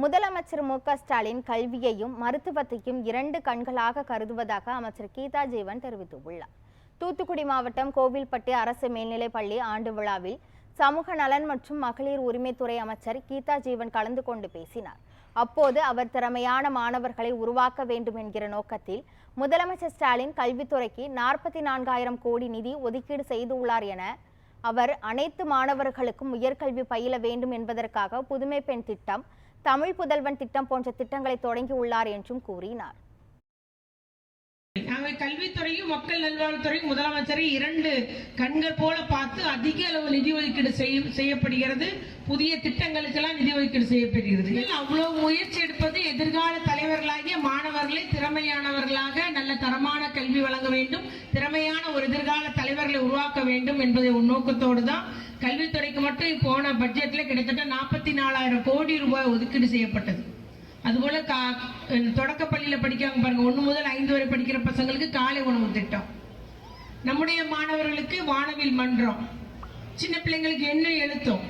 முதலமைச்சர் மு.க.ஸ்டாலின் கல்வியையும் மருத்துவத்தையும் இரண்டு கண்களாக கருதுவதாக அமைச்சர் கீதா ஜீவன் தெரிவித்துள்ளார். தூத்துக்குடி மாவட்டம் கோவில்பட்டி அரசு மேல்நிலைப்பள்ளி ஆண்டு விழாவில் சமூக நலன் மற்றும் மகளிர் உரிமைத்துறை அமைச்சர் கீதா ஜீவன் கலந்து கொண்டு பேசினார். அப்போது அவர் திறமையான மாணவர்களை உருவாக்க வேண்டும் என்கிற நோக்கத்தில் முதலமைச்சர் ஸ்டாலின் கல்வித்துறைக்கு 44,000 கோடி நிதி ஒதுக்கீடு செய்துள்ளார் என அவர் அனைத்து மாணவர்களுக்கும் உயர்கல்வி பயில வேண்டும் என்பதற்காக புதுமை பெண் திட்டம், தமிழ் புதல்வன் திட்டம் போன்ற திட்டங்களை தொடங்கியுள்ளார் என்றும் கூறினார். கல்வித்துறையும் மக்கள் நல்வாழ்வுத்துறையும் முதலமைச்சரை இரண்டு கண்கள் போல பார்த்து அதிக அளவு நிதி ஒதுக்கீடு செய்யப்படுகிறது. புதிய திட்டங்களுக்கெல்லாம் நிதி ஒதுக்கீடு செய்யப்படுகிறது. அவ்வளவு முயற்சி எடுப்பது எதிர்கால தலைவர்களாகிய மாணவர்களை திறமையானவர்களாக நல்ல தரமான கல்வி வழங்க வேண்டும், திறமையான ஒரு எதிர்கால தலைவர்களை உருவாக்க வேண்டும் என்பதை நோக்கத்தோடு தான் கல்வித்துறைக்கு மட்டும் போன பட்ஜெட்ல கிட்டத்தட்ட 44,000 கோடி ரூபாய் ஒதுக்கீடு செய்யப்பட்டது. அதுபோல தொடக்க பள்ளியில படிக்காங்க பாருங்க, 1 முதல் 5 வரை படிக்கிற பசங்களுக்கு காலை உணவு திட்டம், நம்முடைய மாணவர்களுக்கு வானவில் மன்றம், சின்ன பிள்ளைங்களுக்கு என்ன எழுத்தும்